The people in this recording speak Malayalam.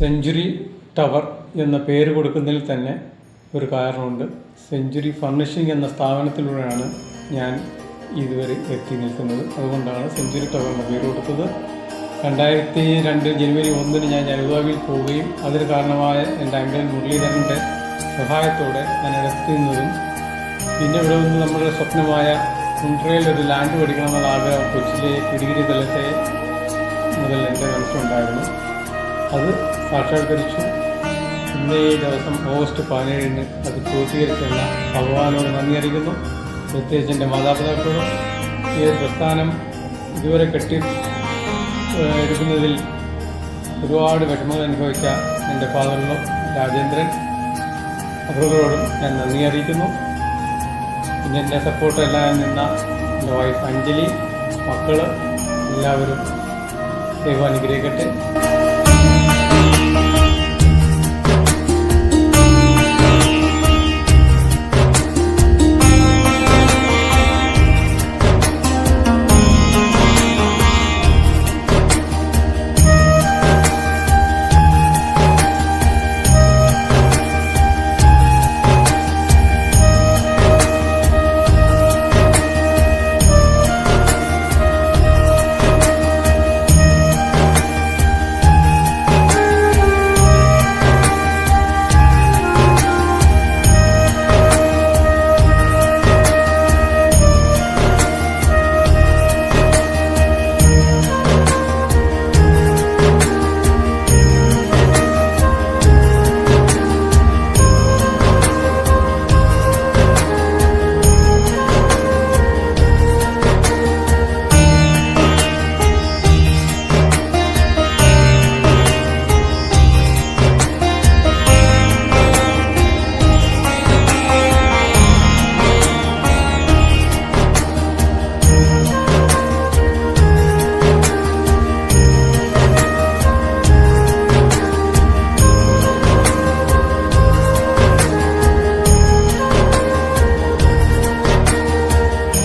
സെഞ്ച്വറി ടവർ എന്ന പേര് കൊടുക്കുന്നതിൽ തന്നെ ഒരു കാരണമുണ്ട്. സെഞ്ച്വറി ഫർണിഷിംഗ് എന്ന സ്ഥാപനത്തിലൂടെയാണ് ഞാൻ ഇതുവരെ എത്തി നിൽക്കുന്നത്. അതുകൊണ്ടാണ് സെഞ്ച്വറി ടവർ എന്ന പേര് കൊടുത്തത്. 2002 ജനുവരി 1 ഞാൻ അബുദാബിയിൽ പോവുകയും അതിന് കാരണമായ എൻ്റെ അങ്കിൾ മുരളീധരൻ്റെ സഹായത്തോടെ ഞാൻ എത്തുന്നതും പിന്നെ ഇവിടെ വന്ന് നമ്മുടെ സ്വപ്നമായ കുണ്ട്രയിൽ ഒരു ലാൻഡ് പഠിക്കണമെന്നുള്ള ആഗ്രഹം കൊച്ചിയിലെ കിടികിരി തലത്തെ മുതൽ എൻ്റെ മനസ്സിലുണ്ടായിരുന്നു. അത് സാക്ഷാത്കരിച്ചു. ഇന്നേ ദിവസം ഓഗസ്റ്റ് 17 അത് പൂർത്തീകരിച്ചുള്ള ഭഗവാനോട് നന്ദി അറിയിക്കുന്നു. പ്രത്യേകിച്ച് എൻ്റെ മാതാപിതാക്കളോടും ഈ ഒരു പ്രസ്ഥാനം ഇതുവരെ എടുക്കുന്നതിൽ ഒരുപാട് വിഷമങ്ങൾ അനുഭവിച്ച എൻ്റെ ഫാദറിനോ രാജേന്ദ്രൻ അവരോടും ഞാൻ നന്ദി അറിയിക്കുന്നു. പിന്നെ എൻ്റെ സപ്പോർട്ട് എല്ലാം നിന്ന എൻ്റെ വൈഫ് അഞ്ജലി, മക്കൾ എല്ലാവരും ദൈവം അനുഗ്രഹിക്കട്ടെ.